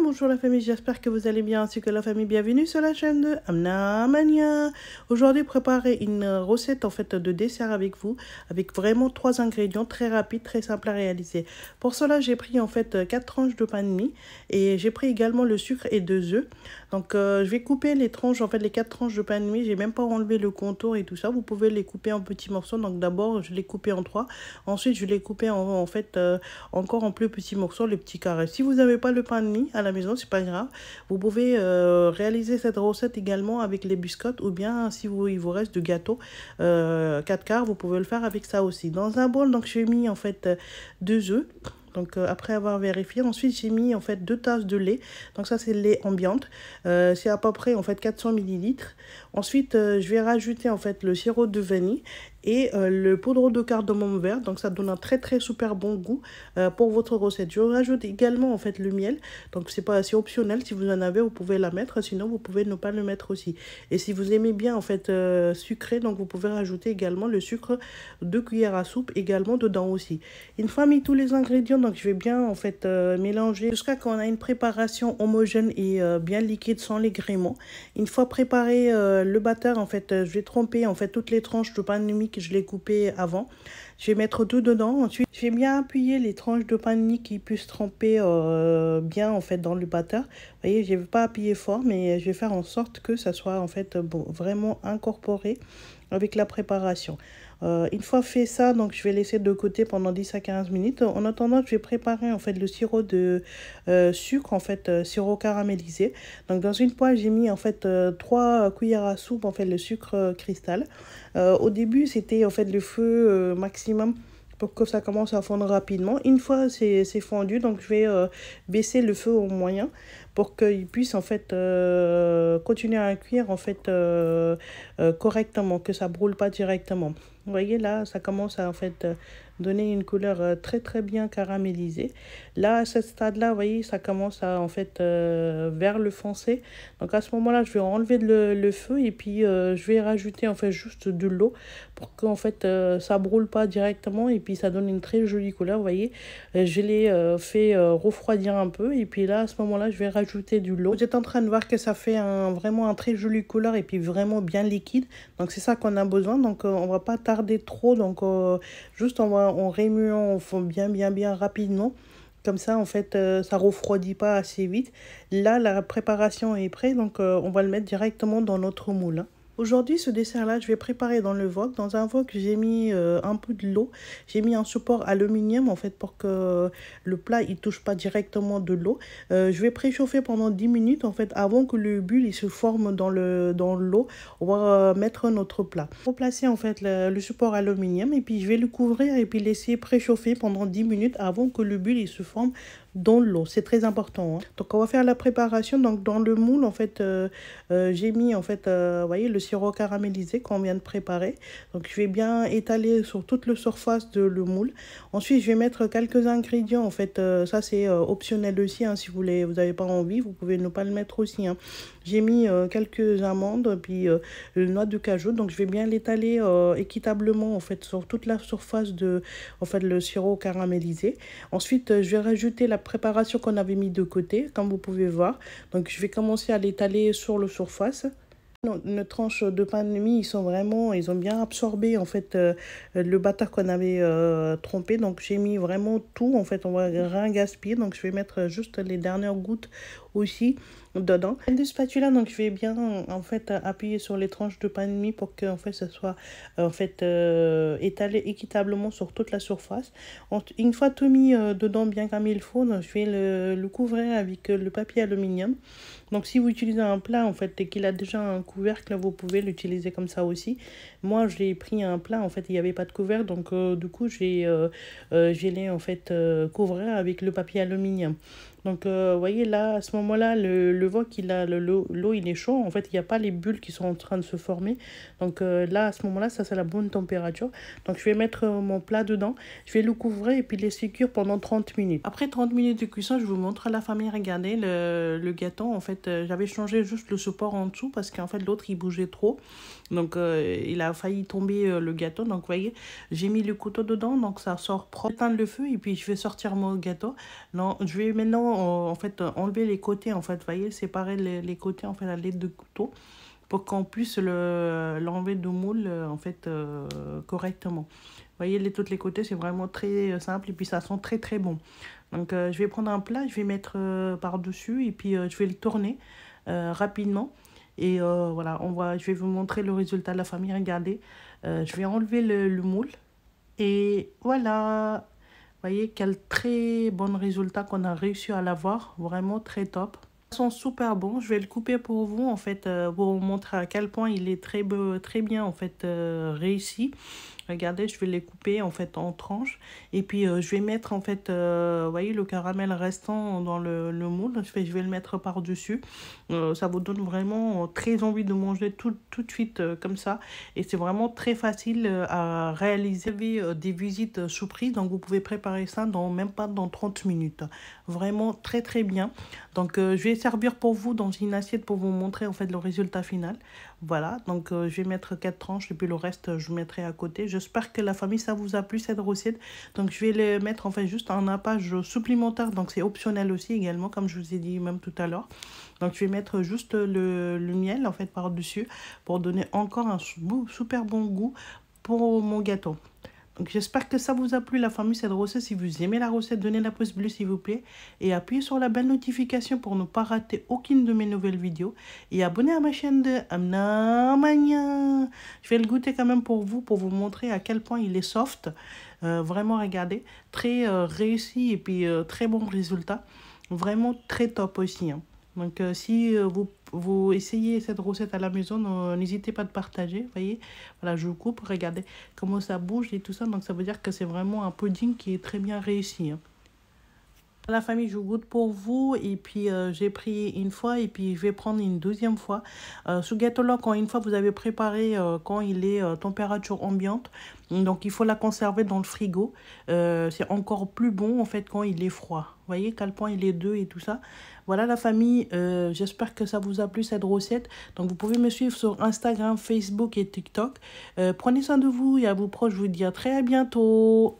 bonjour la famille, j'espère que vous allez bien ainsi que la famille. Bienvenue sur la chaîne de Amna Mania. Aujourd'hui, préparer une recette en fait de dessert avec vous, avec vraiment 3 ingrédients très rapides, très simples à réaliser. Pour cela, j'ai pris en fait 4 tranches de pain de mie et j'ai pris également le sucre et 2 œufs. Donc je vais couper les tranches, en fait les 4 tranches de pain de mie, j'ai même pas enlevé le contour et tout ça. Vous pouvez les couper en petits morceaux. Donc d'abord, je les coupé en 3. Ensuite, je les coupé en fait encore en plus petits morceaux, les petits carrés. Si vous n'avez pas le pain de mie à la maison, c'est pas grave. Vous pouvez réaliser cette recette également avec les biscottes ou bien si il vous reste du gâteau 4 quarts, vous pouvez le faire avec ça aussi. Dans un bol, donc j'ai mis en fait 2 œufs. Donc après avoir vérifié, ensuite j'ai mis en fait 2 tasses de lait. Donc ça c'est le lait ambiante. C'est à peu près en fait 400 millilitres. Ensuite je vais rajouter en fait le sirop de vanille et le poudre de cardamome vert. Donc ça donne un très super bon goût pour votre recette. Je rajoute également en fait le miel. Donc c'est optionnel, si vous en avez vous pouvez la mettre, sinon vous pouvez ne pas le mettre aussi. Et si vous aimez bien en fait sucré, donc vous pouvez rajouter également le sucre 2 cuillères à soupe également dedans aussi. Une fois mis tous les ingrédients, donc je vais bien en fait mélanger jusqu'à qu'on a une préparation homogène et bien liquide sans les gréements. Une fois préparé le batteur, en fait je vais tremper en fait toutes les tranches de pain de mie que je l'ai coupé avant. Je vais mettre tout dedans. Ensuite, je vais bien appuyer les tranches de pain de mie qui puissent tremper bien en fait dans le batteur. Vous voyez, je ne vais pas appuyer fort, mais je vais faire en sorte que ça soit en fait vraiment incorporé avec la préparation. Une fois fait ça, donc je vais laisser de côté pendant 10 à 15 minutes. En attendant, je vais préparer en fait le sirop de sucre, en fait sirop caramélisé. Donc dans une poêle, j'ai mis en fait 3 cuillères à soupe en fait le sucre cristal. Au début, c'était en fait le feu maximum pour que ça commence à fondre rapidement. Une fois c'est fondu, donc je vais baisser le feu au moyen pour qu'il puisse en fait continuer à cuire en fait correctement, que ça brûle pas directement. Vous voyez là, ça commence à en fait donner une couleur très bien caramélisée. Là, à ce stade-là, vous voyez, ça commence à en fait vers le foncé. Donc à ce moment-là, je vais enlever le feu et puis je vais rajouter en fait juste de l'eau pour qu'en fait ça brûle pas directement et puis ça donne une très jolie couleur. Vous voyez, je l'ai fait refroidir un peu et puis là, à ce moment-là, je vais rajouter de l'eau. Vous êtes en train de voir que ça fait vraiment un très joli couleur et puis vraiment bien liquide. Donc c'est ça qu'on a besoin. Donc on va pas tarder trop. Donc juste on remue bien rapidement. Comme ça, en fait, ça refroidit pas assez vite. Là, la préparation est prête. Donc on va le mettre directement dans notre moule. Aujourd'hui, ce dessert-là, je vais préparer dans le wok. Dans un wok, j'ai mis un peu de l'eau. J'ai mis un support aluminium, en fait, pour que le plat ne touche pas directement de l'eau. Je vais préchauffer pendant 10 minutes, en fait, avant que le bulle il se forme dans l'eau. On va mettre notre plat. Pour placer, en fait, le support aluminium. Et puis, je vais le couvrir et puis laisser préchauffer pendant 10 minutes avant que le bulle il se forme dans l'eau. C'est très important. Donc, on va faire la préparation. Donc, dans le moule, en fait, j'ai mis, en fait, vous voyez, le sirop caramélisé qu'on vient de préparer. Donc, je vais bien étaler sur toute la surface de le moule. Ensuite, je vais mettre quelques ingrédients. En fait, ça, c'est optionnel aussi. Si vous n'avez pas envie, vous pouvez ne pas le mettre aussi. J'ai mis quelques amandes, puis le noix de cajou. Donc, je vais bien l'étaler équitablement, en fait, sur toute la surface de, en fait, le sirop caramélisé. Ensuite, je vais rajouter la préparation qu'on avait mis de côté, comme vous pouvez voir. Donc, je vais commencer à l'étaler sur la surface. Nos tranches de pain de mie, ils ont bien absorbé en fait le batteur qu'on avait trempé. Donc j'ai mis vraiment tout, en fait on va rien gaspiller. Donc je vais mettre juste les dernières gouttes aussi dedans. Une spatula, donc je vais bien en fait appuyer sur les tranches de pain de mie pour que en fait ça soit en fait étalé équitablement sur toute la surface. Une fois tout mis dedans bien comme il faut, donc, je vais le couvrir avec le papier aluminium. Donc si vous utilisez un plat en fait et qu'il a déjà un couvercle, vous pouvez l'utiliser comme ça aussi. Moi je l'ai pris un plat, en fait il n'y avait pas de couvercle, donc du coup je l'ai en fait couvert avec le papier aluminium. Donc, vous voyez, là, à ce moment-là, le wok, l'eau, il est chaud. En fait, il n'y a pas les bulles qui sont en train de se former. Donc, là, à ce moment-là, ça, c'est la bonne température. Donc, je vais mettre mon plat dedans. Je vais le couvrir et puis laisser cuire pendant 30 minutes. Après 30 minutes de cuisson, je vous montre à la famille. Regardez, le gâteau, en fait, j'avais changé juste le support en dessous parce qu'en fait, l'autre, il bougeait trop. Donc, il a failli tomber le gâteau. Donc, vous voyez, j'ai mis le couteau dedans. Donc, ça sort propre. J'éteins le feu et puis je vais sortir mon gâteau. Non, je vais maintenant vraiment, en fait, enlever les côtés, en fait, vous voyez, séparer les côtés, en fait, à l'aide de couteau pour qu'on puisse l'enlever du moule, en fait, correctement. Vous voyez, toutes les côtés, c'est vraiment très simple et puis ça sent très, très bon. Donc, je vais prendre un plat, je vais mettre par-dessus et puis je vais le tourner rapidement. Et voilà, je vais vous montrer le résultat de la famille. Regardez, je vais enlever le moule. Et voilà, vous voyez quel très bon résultat qu'on a réussi à l'avoir. Vraiment très top. Ils sont super bons. Je vais le couper pour vous, en fait, pour vous montrer à quel point il est très bien, en fait, réussi. Regardez, je vais les couper en fait en tranches et puis je vais mettre en fait, vous voyez le caramel restant dans le moule, je vais le mettre par-dessus. Ça vous donne vraiment très envie de manger tout de suite comme ça et c'est vraiment très facile à réaliser. Vous avez des visites surprises, donc vous pouvez préparer ça même pas dans 30 minutes. Vraiment très très bien. Donc je vais servir pour vous dans une assiette pour vous montrer en fait le résultat final. Voilà, donc je vais mettre 4 tranches et puis le reste je mettrai à côté. J'espère que la famille ça vous a plu cette recette. Donc je vais les mettre en fait juste un nappage supplémentaire, donc c'est optionnel aussi également comme je vous ai dit même tout à l'heure. Donc je vais mettre juste le miel en fait par dessus pour donner encore un super bon goût pour mon gâteau. Donc j'espère que ça vous a plu la famille cette recette. Si vous aimez la recette, donnez la pouce bleu s'il vous plaît. Et appuyez sur la belle notification pour ne pas rater aucune de mes nouvelles vidéos. Et abonnez à ma chaîne de Amna Mania. Je vais le goûter quand même pour vous montrer à quel point il est soft. Vraiment regardez, très réussi et puis très bon résultat. Vraiment très top aussi. Hein. Donc si vous essayez cette recette à la maison, n'hésitez pas à partager, vous voyez. Voilà, je coupe, regardez comment ça bouge et tout ça. Donc ça veut dire que c'est vraiment un pudding qui est très bien réussi. Hein. La famille, je goûte pour vous et puis j'ai pris une fois et puis je vais prendre une deuxième fois. Ce gâteau-là, quand une fois vous avez préparé, quand il est température ambiante, donc il faut la conserver dans le frigo. C'est encore plus bon en fait quand il est froid. Vous voyez quel point il est doux et tout ça. Voilà la famille, j'espère que ça vous a plu cette recette. Donc vous pouvez me suivre sur Instagram, Facebook et TikTok. Prenez soin de vous et à vos proches, je vous dis à très bientôt.